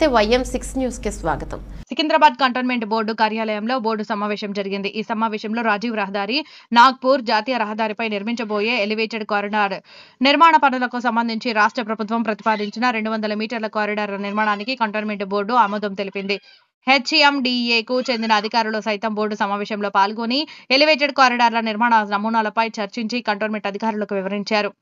నమస్తే YM6 news కి స్వాగతం. సికింద్రాబాద్ కంటోన్మెంట్ బోర్డు కార్యాలయంలో బోర్డు సమావేశం జరిగింది. ఈ సమావేశంలో రాజీవ్ రహదారి, నాగ్పూర్ జాతీయ రహదారిపై నిర్మించబోయే ఎలివేటెడ్ కారిడార్ నిర్మాణ పనులకు సంబంధించి రాష్ట్ర ప్రభుత్వం ప్రతిపాదించిన 200 మీటర్ల కారిడార్ నిర్మాణానికి కంటోన్మెంట్ బోర్డు ఆమోదం తెలిపింది. HMDAకు చెందిన అధికారులు సైతం బోర్డు సమావేశంలో పాల్గొని ఎలివేటెడ్ కారిడార్ల నిర్మాణ నమూనాలపై చర్చించి కంటోన్మెంట్ అధికారులకు వివరించారు.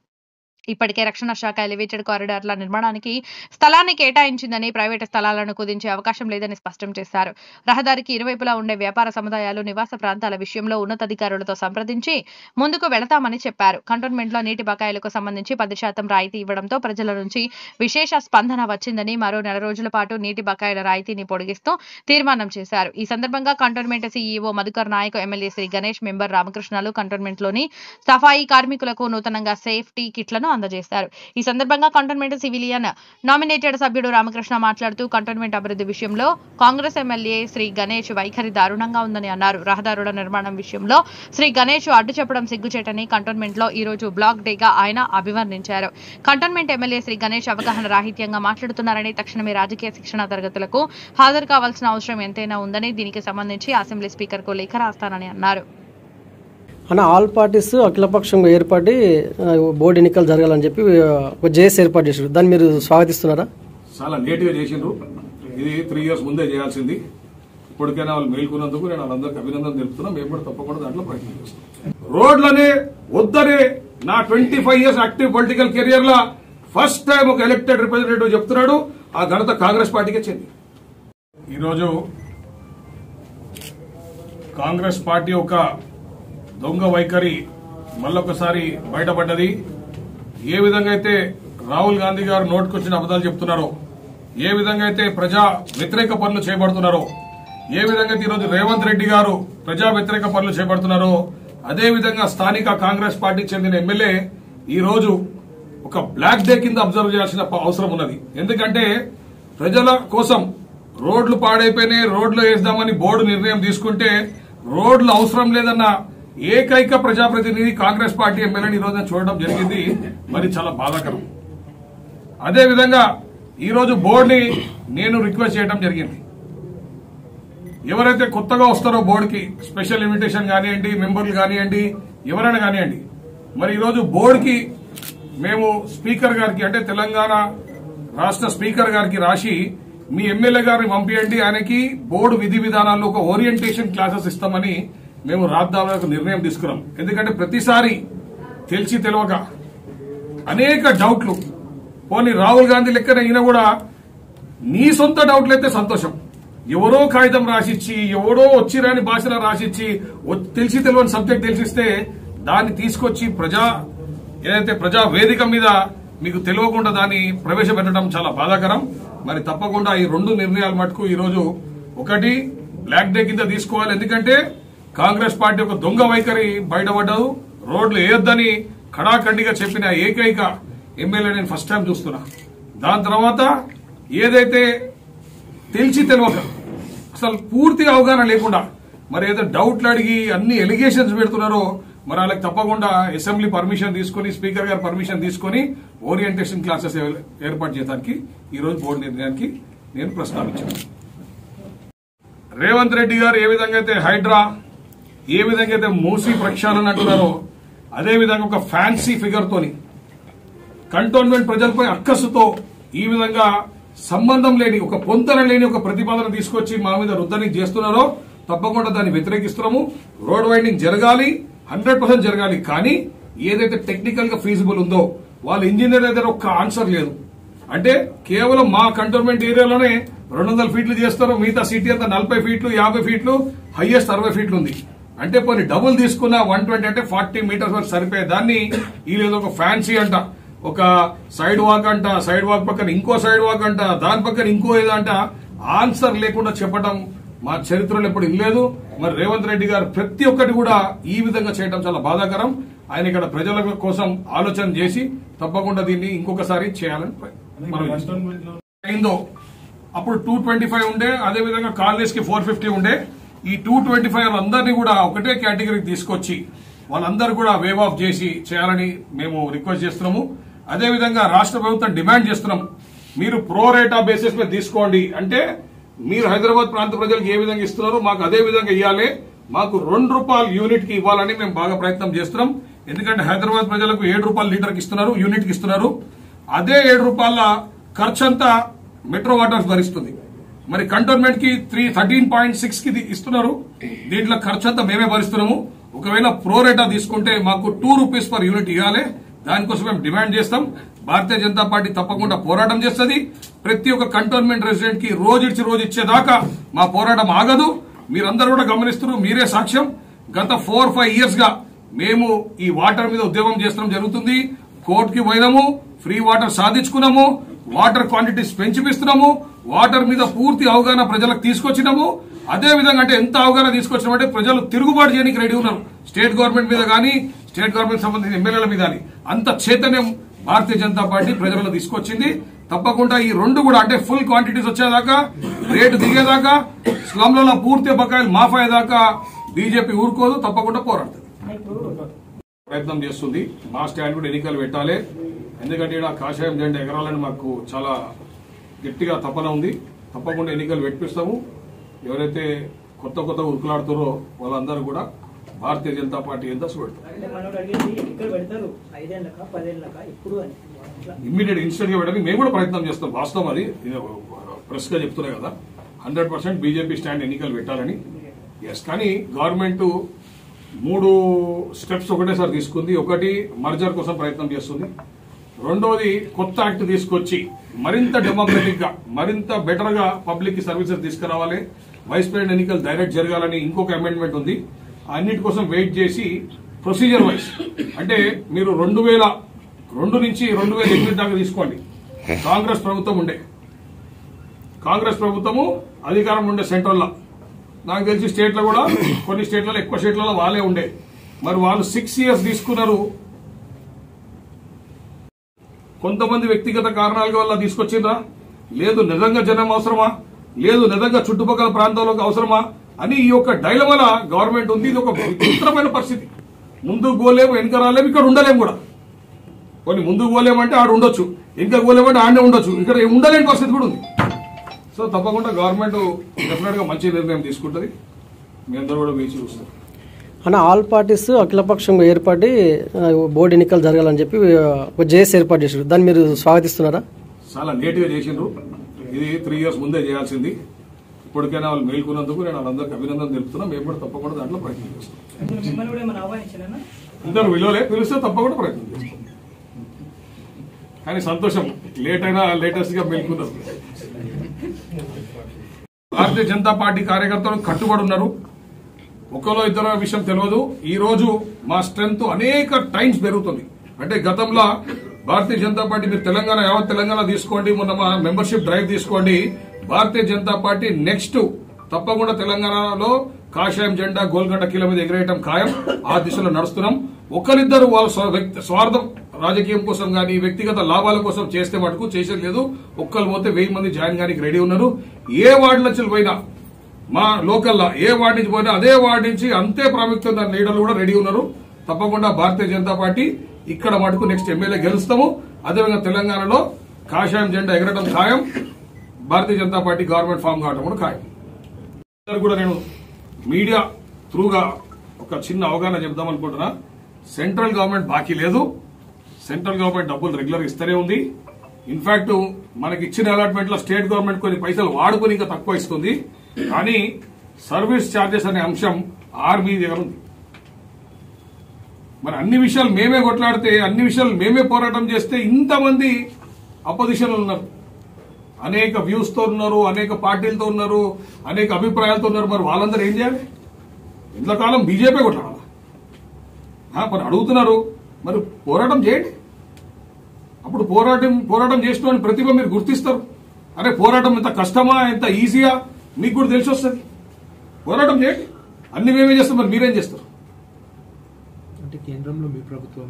ఇప్పటికే రక్షణ శాఖ ఎలివేటెడ్ కారిడార్ల నిర్మాణానికి స్థలాన్ని కేటాయించిందని, ప్రైవేటు స్థలాలను కుదించే అవకాశం లేదని స్పష్టం చేశారు. రహదారికి ఇరువైపులా ఉండే వ్యాపార సముదాయాలు, నివాస ప్రాంతాల విషయంలో ఉన్నతాధికారులతో సంప్రదించి ముందుకు వెళతామని చెప్పారు. కంటోన్మెంట్లో నీటి బకాయిలకు సంబంధించి 10% రాయితీ ఇవ్వడంతో ప్రజల నుంచి విశేష స్పందన వచ్చిందని, మరో 4 రోజుల పాటు నీటి బకాయిల రాయితీని పొడిగిస్తూ తీర్మానం చేశారు. ఈ సందర్భంగా cantonment CEO Madhukar Nayak, MLA Shri Ganesh, member రామకృష్ణలు కంటోన్మెంట్లోని సఫాయి కార్మికులకు నూతనంగా సేఫ్టీ కిట్లను అందజేశారు. ఈ సందర్భంగా కంటోన్మెంట్ సివిలియన్ నామినేటెడ్ సభ్యుడు రామకృష్ణ మాట్లాడుతూ కంటోన్మెంట్ అభివృద్ధి విషయంలో కాంగ్రెస్ ఎమ్మెల్యే శ్రీ గణేష్ వైఖరి దారుణంగా ఉందని అన్నారు. రహదారుల నిర్మాణం విషయంలో శ్రీ గణేష్ అడ్డు చెప్పడం సిగ్గుచేటని కంటోన్మెంట్ లో ఈ రోజు బ్లాక్ డేగా ఆయన అభివర్ణించారు. కంటోన్మెంట్ ఎమ్మెల్యే శ్రీ గణేష్ అవగాహన రాహిత్యంగా మాట్లాడుతున్నారని, తక్షణమే రాజకీయ శిక్షణ తరగతులకు హాజరు కావాల్సిన అవసరం ఎంతైనా ఉందని, దీనికి సంబంధించి అసెంబ్లీ స్పీకర్ కు లేఖ రాస్తానని అన్నారు. అన్న ఆల్ పార్టీస్ అఖిలపక్షంగా ఏర్పడి బోర్డు ఎన్నికలు జరగాలని చెప్పి ఒక జేఏసీ ఏర్పాటు చేశారు. దాన్ని మీరు స్వాగతిస్తున్నారా? చాలా లేట్గా చేసిండ్రు. ఇది 3 years ముందే చేయాల్సింది. ఇప్పటికైనా వాళ్ళు మేల్కొన్నందుకు నేను వాళ్ళందరికీ అభినందన తెలుపుతున్నా. మేము కూడా తప్పకుండా దాంట్లో ప్రయత్నం చేస్తాం. రోడ్లనే వద్దనే నా 25 years యాక్టివ్ పొలిటికల్ కెరియర్ లా ఫస్ట్ టైం ఒక ఎలక్టెడ్ రిప్రజెంటేటివ్ చెప్తున్నాడు. ఆ ఘనత కాంగ్రెస్ పార్టీకే చెంది. ఈరోజు కాంగ్రెస్ పార్టీ ఒక దొంగ వైఖరి మళ్ళొకసారి బయటపడ్డది. ఏ విధంగా అయితే రాహుల్ గాంధీ గారు నోటుకొచ్చిన అబద్దాలు చెప్తున్నారో, ఏ విధంగా అయితే ప్రజా వ్యతిరేక పనులు చేపడుతున్నారో, ఏ విధంగా అయితే ఈరోజు రేవంత్ రెడ్డి గారు ప్రజా వ్యతిరేక పనులు చేపడుతున్నారో, అదే విధంగా స్థానిక కాంగ్రెస్ పార్టీకి చెందిన ఎమ్మెల్యే ఈ రోజు ఒక బ్లాక్ డే కింద అబ్జర్వ్ చేయాల్సిన అవసరం ఉన్నది. ఎందుకంటే ప్రజల కోసం రోడ్లు పాడైపోయినాయి, రోడ్లు వేద్దామని బోర్డు నిర్ణయం తీసుకుంటే రోడ్లు అవసరం లేదన్న ఏకైక ప్రజాప్రతినిధి కాంగ్రెస్ పార్టీ ఎమ్మెల్యేని ఈ రోజున చూడడం జరిగింది. మరి చాలా బాధాకరం. అదేవిధంగా ఈరోజు బోర్డుని నేను రిక్వెస్ట్ చేయడం జరిగింది. ఎవరైతే కొత్తగా వస్తారో బోర్డుకి స్పెషల్ ఇన్విటేషన్ కానివ్వండి, మెంబర్లు కానివ్వండి, ఎవరైనా కానివ్వండి, మరి ఈరోజు బోర్డుకి మేము స్పీకర్ గారికి, అంటే తెలంగాణ రాష్ట్ర స్పీకర్ గారికి రాసి మీ ఎమ్మెల్యే గారిని పంపించండి, ఆయనకి బోర్డు విధి విధానాల్లో ఒక ఓరియంటేషన్ క్లాసెస్ ఇస్తామని మేము రాద్దామని నిర్ణయం తీసుకున్నాం. ఎందుకంటే ప్రతిసారి తెలిసి తెలియక అనేక డౌట్లు, పోనీ రాహుల్ గాంధీ లెక్కన ఈయన కూడా నీ సొంత డౌట్లు అయితే సంతోషం, ఎవరో కాగితం రాసిచ్చి, ఎవరో వచ్చిరాని భాషలో రాసిచ్చి తెలిసి తెలియని సబ్జెక్ట్ తెలిసిస్తే దాన్ని తీసుకొచ్చి ఏదైతే ప్రజా వేదిక మీద మీకు తెలియకుండా దాన్ని ప్రవేశపెట్టడం చాలా బాధాకరం. మరి తప్పకుండా ఈ 2 నిర్ణయాలు మటుకు ఈరోజు ఒకటి బ్లాక్ డే కింద తీసుకోవాలి. ఎందుకంటే కాంగ్రెస్ పార్టీ ఒక దొంగ వైఖరి బయటపడ్డదు. రోడ్లు వేయొద్దని ఖడాఖండిగా చెప్పిన ఏకైక ఎమ్మెల్యే నేను ఫస్ట్ టైం చూస్తున్నా. దాని తర్వాత ఏదైతే తెలిసి తెలియక అసలు పూర్తిగా అవగాహన లేకుండా మరి ఏదో డౌట్లు అడిగి అన్ని ఎలిగేషన్స్ పెడుతున్నారో, మరి వాళ్ళకి తప్పకుండా అసెంబ్లీ పర్మిషన్ తీసుకుని, స్పీకర్ గారి పర్మిషన్ తీసుకుని ఓరియంటేషన్ క్లాసెస్ ఏర్పాటు చేయడానికి ఈ రోజు బోర్డు నిర్ణయానికి నేను ప్రస్తావించాను. రేవంత్ రెడ్డి గారు ఏ విధంగా అయితే హైడ్రా, ఏ విధంగా అయితే మూసీ ప్రక్షాళన అంటున్నారో, అదేవిధంగా ఒక ఫ్యాన్సీ ఫిగర్ తోని కంటోన్మెంట్ ప్రజలపై అక్కసుతో ఈ విధంగా సంబంధం లేని, ఒక పొంతన లేని ఒక ప్రతిపాదన తీసుకొచ్చి మా మీద రుద్దనికి చేస్తున్నారో తప్పకుండా దాన్ని వ్యతిరేకిస్తున్నాము. రోడ్ వైండింగ్ జరగాలి, 100% జరగాలి. కానీ ఏదైతే టెక్నికల్ గా ఫీజిబుల్ ఉందో, వాళ్ళ ఇంజనీర్ దగ్గర ఒక్క ఆన్సర్ లేదు. అంటే కేవలం మా కంటోన్మెంట్ ఏరియాలోనే 200 ఫీట్లు చేస్తారు, మిగతా సిటీ అంతా 40 ఫీట్లు, 50 ఫీట్లు, హైయెస్ట్ 60 ఫీట్లు ఉంది. అంటే పోనీ డబుల్ తీసుకున్న 120 అంటే 40 మీటర్స్ వరకు సరిపోయే దాన్ని వీళ్ళేదో ఒక ఫ్యాన్సీ అంట, ఒక సైడ్ వాక్ అంట, సైడ్ వాక్ పక్కన ఇంకో సైడ్ వాక్ అంట, దాని పక్కన ఇంకో ఏదో అంట, ఆన్సర్ లేకుండా చెప్పడం మా చరిత్రలో ఎప్పుడు ఇల్లేదు. మరి రేవంత్ రెడ్డి గారు ప్రతి ఒక్కటి కూడా ఈ విధంగా చేయడం చాలా బాధాకరం. ఆయన ఇక్కడ ప్రజల కోసం ఆలోచన చేసి తప్పకుండా దీన్ని ఇంకొకసారి చేయాలని అయిందో. అప్పుడు 225 ఉండే, అదేవిధంగా కాలేజ్ కి 450 ఉండే. ఈ 225 అందరినీ కూడా ఒకటే కేటగిరీకి తీసుకొచ్చి వాళ్ళందరూ కూడా వేవ్ ఆఫ్ చేసి చేయాలని మేము రిక్వెస్ట్ చేస్తున్నాము. అదేవిధంగా రాష్ట్ర ప్రభుత్వం డిమాండ్ చేస్తున్నాం, మీరు ప్రోరేటా బేసిస్ మీద తీసుకోండి అంటే మీరు హైదరాబాద్ ప్రాంత ప్రజలకు ఏ విధంగా ఇస్తున్నారో మాకు అదే విధంగా ఇవ్వాలి. మాకు ₹2 యూనిట్ కి ఇవ్వాలని మేము బాగా ప్రయత్నం చేస్తున్నాం. ఎందుకంటే హైదరాబాద్ ప్రజలకు ₹7 లీటర్కి ఇస్తున్నారు, యూనిట్ కి ఇస్తున్నారు. అదే ₹7 ఖర్చు అంతా మెట్రో వాటర్స్ భరిస్తుంది. మరి కంటోన్మెంట్ కి 13.6 కి ఇస్తున్నారు. దీంట్లో ఖర్చు అంతా మేమే భరిస్తున్నాము. ఒకవేళ ప్రోరేటా తీసుకుంటే మాకు ₹2 పర్ యూనిట్ ఇవ్వాలి. దానికోసం మేము డిమాండ్ చేస్తాం. భారతీయ జనతా పార్టీ తప్పకుండా పోరాటం చేస్తుంది. ప్రతి ఒక్క కంటోన్మెంట్ రెసిడెంట్ కి రోజు ఇచ్చేదాకా మా పోరాటం ఆగదు. మీరందరూ కూడా గమనిస్తున్నారు, మీరే సాక్ష్యం. గత 4-5 ఇయర్స్ గా మేము ఈ వాటర్ మీద ఉద్యమం చేస్తడం జరుగుతుంది. కోర్టుకి పోయినాము, ఫ్రీ వాటర్ సాధించుకున్నాము, వాటర్ క్వాంటిటీస్ పెంచిపిస్తున్నాము, వాటర్ మీద పూర్తి అవగాహన ప్రజలకు తీసుకొచ్చినాము. అదే విధంగా అంటే ఎంత అవగాహన తీసుకొచ్చినామంటే ప్రజలు తిరుగుబాటు చేయడానికి రెడీ ఉన్నారు. స్టేట్ గవర్నమెంట్ మీద కానీ, స్టేట్ గవర్నమెంట్ సంబంధించిన ఎమ్మెల్యేల మీద కానీ అంత చైతన్యం భారతీయ జనతా పార్టీ ప్రజలను తీసుకొచ్చింది. తప్పకుండా ఈ 2 కూడా అంటే ఫుల్ క్వాంటిటీస్ వచ్చేదాకా, రేటు దిగేదాకా, స్లమ్లలో పూర్తి బకాయిలు మాఫ్ అయ్యేదాకా బీజేపీ ఊరుకోదు, తప్పకుండా పోరాడుతుంది, ప్రయత్నం చేస్తుంది. మా స్టాండ్ కూడా ఎన్నికలు పెట్టాలి. ఎందుకంటే ఇక్కడ కాషాయం జెండా ఎగరాలని మాకు చాలా గట్టిగా తపన ఉంది. తప్పకుండా ఎన్నికలు పెట్టిస్తాము. ఎవరైతే కొత్త ఉరుకులాడుతారో వాళ్ళందరూ కూడా భారతీయ జనతా పార్టీ ఎంత చూడతారు. ఇమ్మీడియట్ ఇన్స్టెంట్ గా పెట్టడానికి మేము కూడా ప్రయత్నం చేస్తాం. వాస్తవం అది ప్రెస్ గా చెప్తున్నాయి కదా, 100% బీజేపీ స్టాండ్ ఎన్నికలు పెట్టాలని. ఎస్, కానీ గవర్నమెంట్ 3 స్టెప్స్ ఒకటేసారి తీసుకుంది. ఒకటి మర్జర్ కోసం ప్రయత్నం చేస్తుంది. రెండోది కొత్త యాక్ట్ తీసుకొచ్చి మరింత డెమోక్రటిక్ గా, మరింత బెటర్ గా పబ్లిక్ కి సర్వీసెస్ తీసుకురావాలి. వైస్ ప్రెసిడెంట్ ఎన్నికలు డైరెక్ట్ జరగాలని ఇంకొక అమెండ్మెంట్ ఉంది. అన్నిటి కోసం వెయిట్ చేసి ప్రొసీజర్ వైజ్ అంటే మీరు 2002 నుంచి 2008 దాకా తీసుకోండి. కాంగ్రెస్ ప్రభుత్వము అధికారం ఉండే సెంట్రల్లో, నాకు తెలిసి స్టేట్లో కూడా కొన్ని స్టేట్లలో, ఎక్కువ స్టేట్లలో వాళ్ళే ఉండే. మరి వాళ్ళు 6 ఇయర్స్ తీసుకున్నారు. కొంతమంది వ్యక్తిగత కారణాల వల్ల తీసుకొచ్చిందా, లేదు నిజంగా జనం అవసరమా, లేదు నిజంగా చుట్టుపక్కల ప్రాంతాలకు అవసరమా అని ఈ యొక్క డైలమాల గవర్నమెంట్ ఉంది. ఇది ఒక విచిత్రమైన పరిస్థితి. ముందుకు పోలేము, వెనుక రాలేము, ఇక్కడ ఉండలేము కూడా. కొన్ని ముందుకు పోలేమంటే ఆడ ఉండొచ్చు, ఇంకా పోలేమంటే ఆడనే ఉండొచ్చు, ఇక్కడ ఉండలేని పరిస్థితి కూడా ఉంది. సో తప్పకుండా గవర్నమెంట్ డెఫినెట్ గా మంచి నిర్ణయం తీసుకుంటుంది. మీ అందరూ కూడా వేచి చూస్తారు. అన్న, ఆల్ పార్టీస్ అఖిలపక్షంగా ఏర్పడి బోర్డు ఎన్నికలు జరగాలని చెప్పి ఒక జేఏసీ ఏర్పాటు చేశారు. దాన్ని మీరు స్వాగతిస్తున్నారా? చాలా లేట్ గా చేసిండ్రు. ఇది 3 ఇయర్స్ ముందే చేయాల్సింది. ఇప్పటికైనా వాళ్ళు మేల్కొన్నందుకు నేను వాళ్ళందరికీ అభినందన తెలుపుతున్నా. మేము కూడా తప్పకుండా దాంట్లో ప్రయత్నం చేస్తాం. అందరూ పిలిస్తే తప్పకుండా ప్రయత్నం చేస్తాం. కానీ సంతోషం, లేట్ అయినా లేటెస్ట్ గా మేల్కొన్నారు. భారతీయ జనతా పార్టీ కార్యకర్తలు కట్టుబడి ఉన్నారు. ఒకరో ఇద్దరు విషయం తెలియదు. ఈ రోజు మా స్ట్రెంగ్త్ అనేక టైమ్స్ పెరుగుతుంది. అంటే గతంలో భారతీయ జనతా పార్టీ, మీరు తెలంగాణ, యావత్ తెలంగాణ తీసుకోండి, మొన్న మా మెంబర్షిప్ డ్రైవ్ తీసుకోండి. భారతీయ జనతా పార్టీ నెక్స్ట్ తప్పకుండా తెలంగాణలో కాషాయం జెండా గోల్కొండ కిల మీద ఎగిరేయటం ఖాయం. ఆ దిశలో నడుస్తున్నాం. ఒకరిద్దరు వాళ్ళ స్వార్థం రాజకీయం కోసం గానీ, వ్యక్తిగత లాభాల కోసం చేస్తే మటుకు చేసేది లేదు. ఒక్కరు పోతే 1000 మంది జాయిన్ గానికి రెడీ ఉన్నారు. ఏ వార్డు నుంచి పోయినా, మా లోకల్లో ఏ వార్డు నుంచి పోయినా అదే వార్డు నుంచి అంతే ప్రాముఖ్యత లీడర్లు కూడా రెడీ ఉన్నారు. తప్పకుండా భారతీయ జనతా పార్టీ ఇక్కడ మటుకు నెక్స్ట్ ఎమ్మెల్యే గెలుస్తాము. అదేవిధంగా తెలంగాణలో కాషాయం జెండా ఎగరడం ఖాయం. Bharatiya Janata party government form కావడం కూడా ఖాయం. కూడా నేను మీడియా త్రూగా ఒక చిన్న అవగాహన చెప్దాం అనుకుంటున్నా. సెంట్రల్ గవర్నమెంట్ బాకీ లేదు. సెంట్రల్ గవర్నమెంట్ డబ్బులు రెగ్యులర్ ఇస్తూనే ఉంది. ఇన్ఫాక్ట్ మనకి ఇచ్చిన అలాట్మెంట్ లో స్టేట్ గవర్నమెంట్ కొన్ని పైసలు వాడుకుని ఇంకా తక్కువ ఇస్తుంది. కానీ సర్వీస్ ఛార్జెస్ అనే అంశం ఆర్మీ దగ్గర ఉంది. మరి అన్ని విషయాలు మేమే కొట్లాడితే, అన్ని విషయాలు మేమే పోరాటం చేస్తే ఇంతమంది అపోజిషన్ ఉన్నారు, అనేక వ్యూస్ తో ఉన్నారు, అనేక పార్టీలతో ఉన్నారు, అనేక అభిప్రాయాలతో ఉన్నారు. మరి వాళ్ళందరూ ఏం చేయాలి? ఇంతకాలం బీజేపీ కొట్లాడాలా? మరి అడుగుతున్నారు, మరి పోరాటం చేయండి. అప్పుడు పోరాటం చేసిన ప్రతిభ మీరు గుర్తిస్తారు. అరే పోరాటం ఎంత కష్టమా, ఎంత ఈజీయా మీకు కూడా తెలిసి వస్తుంది. పోరాటం చేయండి. అన్ని మేమే చేస్తాం, మరి మీరేం చేస్తారు? అంటే కేంద్రంలో మీ ప్రభుత్వం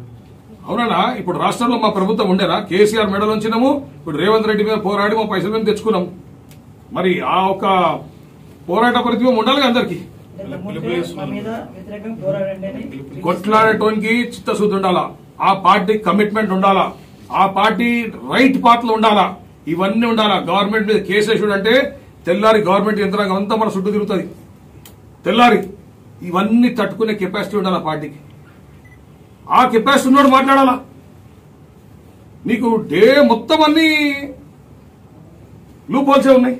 అవునా? ఇప్పుడు రాష్ట్రంలో మా ప్రభుత్వం ఉండేనా? కేసీఆర్ మెడల్ ఉంచినాము. ఇప్పుడు రేవంత్ రెడ్డి మీద పోరాడి మా పైసలు మేము తెచ్చుకున్నాం. మరి ఆ ఒక పోరాట ప్రతిభ ఉండాలి అందరికి. కొట్లాడటానికి చిత్తశుద్ధి ఉండాలా, ఆ పార్టీ కమిట్మెంట్ ఉండాలా, ఆ పార్టీ రైట్ పాత్ లో ఉండాలా. ఇవన్నీ ఉండాలా. గవర్నమెంట్ మీద కేసు వేసుడు అంటే తెల్లారి గవర్నమెంట్ యంత్రాంగం అంతా మన చుట్టూ తిరుగుతుంది. తెల్లారి ఇవన్నీ తట్టుకునే కెపాసిటీ ఉండాలా పార్టీకి. ఆ కెపాసిటీ ఉన్నోడు మాట్లాడాలా. నీకు డే మొత్తం అన్ని లూప్ హోల్సే ఉన్నాయి.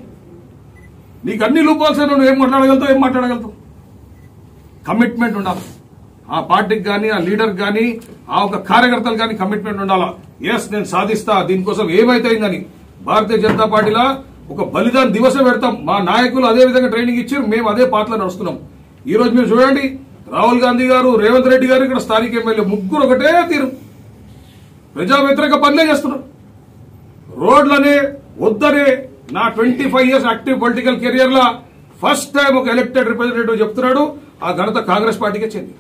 నీకు అన్ని లూప్ హోల్సే నువ్వు ఏం మాట్లాడగలుగుతావు. కమిట్మెంట్ ఉండాలి. ఆ పార్టీకి కానీ ఆ లీడర్ కానీ ఆ ఒక కార్యకర్తలు కానీ కమిట్మెంట్ ఉండాలా. ఎస్ నేను సాధిస్తా, దీనికోసం ఏమైతే అయిందని. భారతీయ జనతా పార్టీలో ఒక బలిదాన్ దివసం పెడతాం. మా నాయకులు అదే విధంగా ట్రైనింగ్ ఇచ్చారు, మేము అదే పాటలో నడుస్తున్నాం. ఈ రోజు మీరు చూడండి, రాహుల్ గాంధీ గారు, రేవంత్ రెడ్డి గారు, ఇక్కడ స్థానిక ఎమ్మెల్యే ముగ్గురు ఒకటే తీరు ప్రజా వ్యతిరేక పనులే చేస్తున్నారు. రోడ్లనే వద్దనే నా 25 years యాక్టివ్ పొలిటికల్ కెరియర్ లా ఫస్ట్ టైం ఒక ఎలక్టెడ్ రిప్రజెంటేటివ్ చెప్తున్నాడు, ఆ ఘనత కాంగ్రెస్ పార్టీకే చెంది.